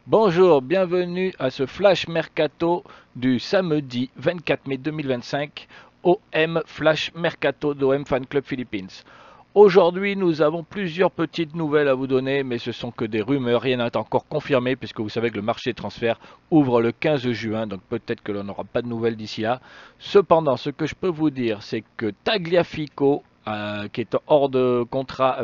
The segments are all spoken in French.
Bonjour, bienvenue à ce flash mercato du samedi 24 mai 2025, OM Flash Mercato d'OM Fan Club Philippines. Aujourd'hui, nous avons plusieurs petites nouvelles à vous donner, mais ce sont que des rumeurs, rien n'est encore confirmé, puisque vous savez que le marché des transferts ouvre le 15 juin, donc peut-être que l'on n'aura pas de nouvelles d'ici là. Cependant, ce que je peux vous dire, c'est que Tagliafico, qui est hors de contrat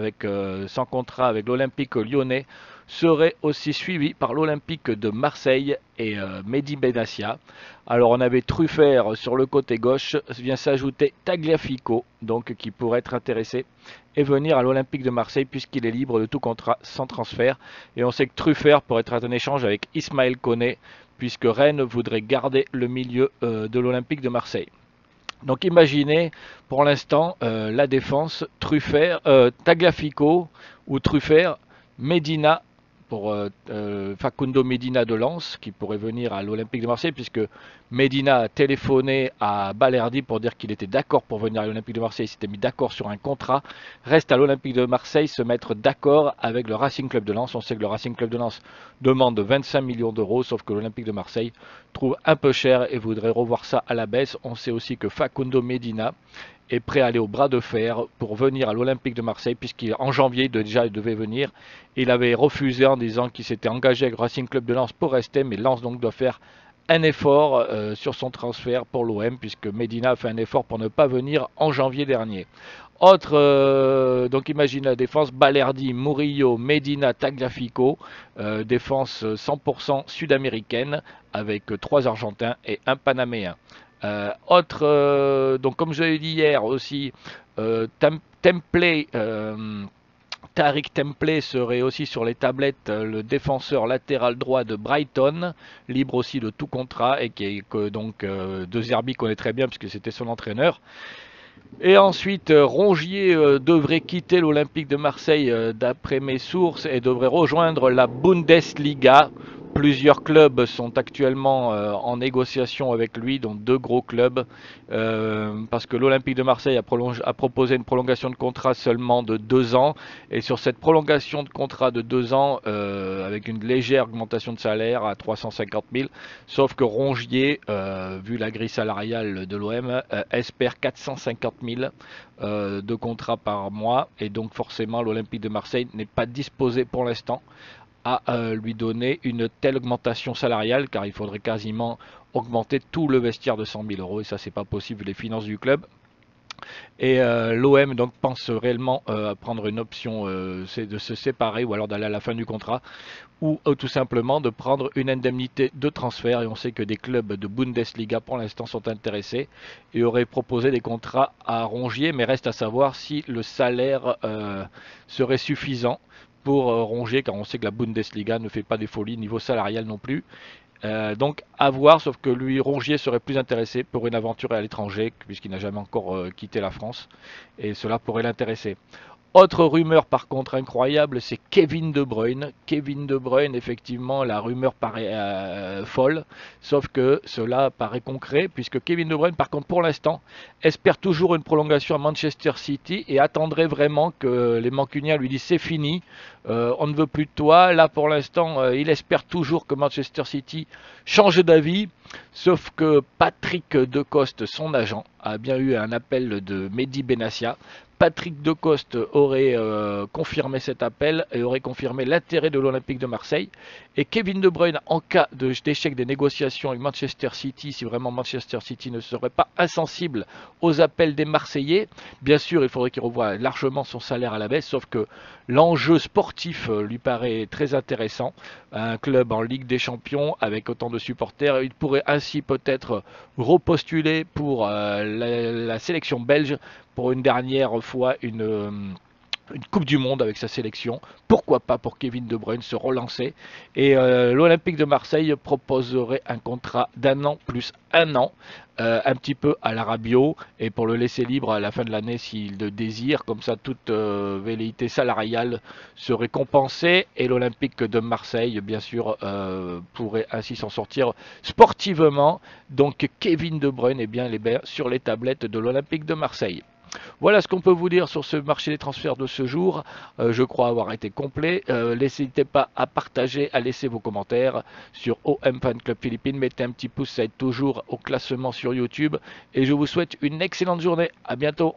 sans contrat avec l'Olympique lyonnais, serait aussi suivi par l'Olympique de Marseille et Mehdi Benassia. Alors on avait Truffert sur le côté gauche, vient s'ajouter Tagliafico, donc qui pourrait être intéressé et venir à l'Olympique de Marseille puisqu'il est libre de tout contrat sans transfert. Et on sait que Truffert pourrait être en échange avec Ismaël Koné puisque Rennes voudrait garder le milieu de l'Olympique de Marseille. Donc imaginez pour l'instant la défense Truffert, Tagliafico ou Truffert, Medina pour Facundo Medina de Lens qui pourrait venir à l'Olympique de Marseille puisque Medina a téléphoné à Balerdi pour dire qu'il était d'accord pour venir à l'Olympique de Marseille, il s'était mis d'accord sur un contrat. Reste à l'Olympique de Marseille se mettre d'accord avec le Racing Club de Lens. On sait que le Racing Club de Lens demande 25 millions d'euros, sauf que l'Olympique de Marseille trouve un peu cher et voudrait revoir ça à la baisse. On sait aussi que Facundo Medina est prêt à aller au bras de fer pour venir à l'Olympique de Marseille, puisqu'en janvier déjà il devait venir. Il avait refusé en disant qu'il s'était engagé avec le Racing Club de Lens pour rester, mais Lens donc doit faire un effort sur son transfert pour l'OM, puisque Medina a fait un effort pour ne pas venir en janvier dernier. Autre, donc imagine la défense, Balerdi, Murillo, Medina, Tagliafico, défense 100% sud-américaine, avec trois Argentins et un Panaméen. Donc comme je l'ai dit hier aussi, Templé, Tariq Templé serait aussi sur les tablettes le défenseur latéral droit de Brighton, libre aussi de tout contrat et que donc De Zerbi connaît très bien puisque c'était son entraîneur. Et ensuite, Rongier devrait quitter l'Olympique de Marseille d'après mes sources et devrait rejoindre la Bundesliga. Plusieurs clubs sont actuellement en négociation avec lui, dont deux gros clubs, parce que l'Olympique de Marseille a proposé une prolongation de contrat seulement de 2 ans. Et sur cette prolongation de contrat de 2 ans, avec une légère augmentation de salaire à 350 000, sauf que Rongier, vu la grille salariale de l'OM, espère 450 000 de contrats par mois. Et donc forcément, l'Olympique de Marseille n'est pas disposé pour l'instant à lui donner une telle augmentation salariale, car il faudrait quasiment augmenter tout le vestiaire de 100 000 euros, et ça c'est pas possible vu les finances du club. Et l'OM donc pense réellement à prendre une option, c'est de se séparer ou alors d'aller à la fin du contrat, ou tout simplement de prendre une indemnité de transfert. Et on sait que des clubs de Bundesliga pour l'instant sont intéressés et auraient proposé des contrats à Rongier, mais reste à savoir si le salaire serait suffisant pour Rongier, car on sait que la Bundesliga ne fait pas des folies niveau salarial non plus. Donc à voir, sauf que lui, Rongier serait plus intéressé pour une aventure à l'étranger, puisqu'il n'a jamais encore quitté la France, et cela pourrait l'intéresser. Autre rumeur par contre incroyable, c'est Kevin De Bruyne. Kevin De Bruyne, effectivement, la rumeur paraît folle, sauf que cela paraît concret, puisque Kevin De Bruyne, par contre, pour l'instant, espère toujours une prolongation à Manchester City et attendrait vraiment que les Mancuniens lui disent c'est fini, on ne veut plus de toi. Là, pour l'instant, il espère toujours que Manchester City change d'avis, sauf que Patrick Decoste, son agent, a bien eu un appel de Mehdi Benassia. Patrick Decoste aurait confirmé cet appel et aurait confirmé l'intérêt de l'Olympique de Marseille. Et Kevin De Bruyne, en cas d'échec des négociations avec Manchester City, si vraiment Manchester City ne serait pas insensible aux appels des Marseillais, bien sûr, il faudrait qu'il revoie largement son salaire à la baisse, sauf que l'enjeu sportif lui paraît très intéressant. Un club en Ligue des Champions avec autant de supporters, il pourrait ainsi peut-être repostuler pour la sélection belge pour une dernière fois une Coupe du Monde avec sa sélection. Pourquoi pas pour Kevin De Bruyne se relancer. Et l'Olympique de Marseille proposerait un contrat d'1 an plus 1 an, un petit peu à la Rabiot, et pour le laisser libre à la fin de l'année s'il le désire. Comme ça, toute velléité salariale serait compensée et l'Olympique de Marseille, bien sûr, pourrait ainsi s'en sortir sportivement. Donc Kevin De Bruyne est bien sur les tablettes de l'Olympique de Marseille. Voilà ce qu'on peut vous dire sur ce marché des transferts de ce jour. Je crois avoir été complet. N'hésitez pas à partager, à laisser vos commentaires sur OM Fan Club Philippines. Mettez un petit pouce, ça aide toujours au classement sur YouTube. Et je vous souhaite une excellente journée. À bientôt.